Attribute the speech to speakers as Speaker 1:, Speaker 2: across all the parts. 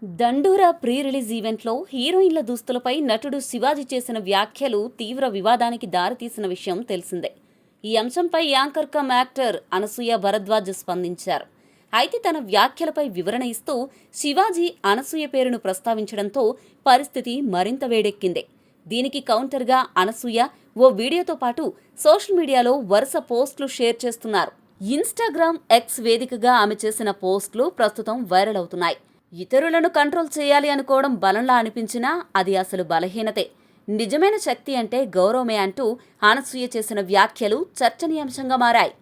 Speaker 1: దండూరా pre release ఈవెంట్లో హీరోయిన్ల దుస్తులపై నటుడు శివాజీ చేసిన వ్యాఖ్యలు తీవ్ర వివాదానికి దారితీసిన విషయం తెలిసిందే. ఈ అంశంపై anchor come actor Anasuya Bharadwaj స్పందించారు. అయితే తన వ్యాఖ్యలపై వివరణ ఇస్తూ శివాజీ అనసూయ పేరును ప్రస్తావించడంతో పరిస్థితి మరింత వేడెక్కింది. దీనికి కౌంటర్గా అనసూయ ఓ వీడియోతో పాటు సోషల్ మీడియాలో వరుస పోస్టులు షేర్ చేస్తున్నారు. ఇన్స్టాగ్రామ్ ఎక్స్ వేదికగా ఆమె చేసిన పోస్టులు ప్రస్తుతం వైరల్ అవుతున్నాయి. ఇతరులను కంట్రోల్ చేయాలి అనుకోవడం బలంలా అనిపించినా అది అసలు బలహీనతే. నిజమైన శక్తి అంటే గౌరవమే అంటూ అనసూయ చేసిన వ్యాఖ్యలు చర్చనీయాంశంగా మారాయి.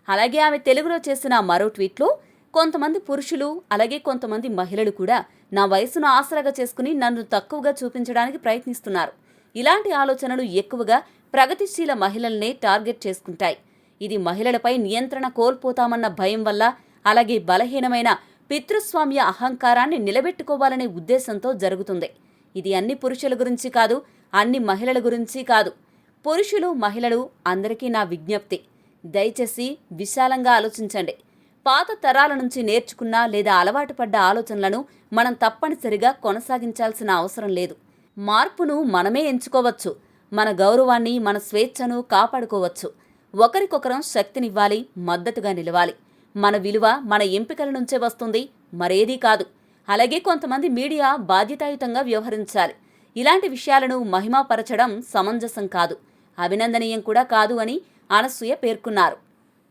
Speaker 1: అలాగే ఆమె తెలుగులో చేసిన మరో ట్వీట్లో కొంతమంది పురుషులు అలాగే కొంతమంది మహిళలు కూడా నా వయసును ఆసరాగా చేసుకుని నన్ను తక్కువగా చూపించడానికి ప్రయత్నిస్తున్నారు. ఇలాంటి ఆలోచనలు ఎక్కువగా ప్రగతిశీల మహిళల్నే టార్గెట్ చేసుకుంటాయి. ఇది మహిళలపై నియంత్రణ కోల్పోతామన్న భయం వల్ల, అలాగే బలహీనమైన పితృస్వామ్య అహంకారాన్ని నిలబెట్టుకోవాలనే ఉద్దేశంతో జరుగుతుంది. ఇది అన్ని పురుషుల గురించి కాదు, అన్ని మహిళల గురించి కాదు. పురుషులు మహిళలు అందరికీ నా విజ్ఞప్తి, దయచేసి విశాలంగా ఆలోచించండి. పాత తరాల నుంచి నేర్చుకున్న లేదా అలవాటు పడ్డ ఆలోచనలను మనం తప్పనిసరిగా కొనసాగించాల్సిన అవసరం లేదు. మార్పును మనమే ఎంచుకోవచ్చు. మన గౌరవాన్ని, మన స్వేచ్ఛను కాపాడుకోవచ్చు. ఒకరికొకరం శక్తినివ్వాలి, మద్దతుగా నిలవాలి. మన విలువ మన ఎంపికల నుంచే వస్తుంది, మరేదీ కాదు. అలాగే కొంతమంది మీడియా బాధ్యతాయుతంగా వ్యవహరించాలి. ఇలాంటి విషయాలను మహిమాపరచడం సమంజసం కాదు, అభినందనీయం కూడా కాదు అని అనసూయ పేర్కొన్నారు.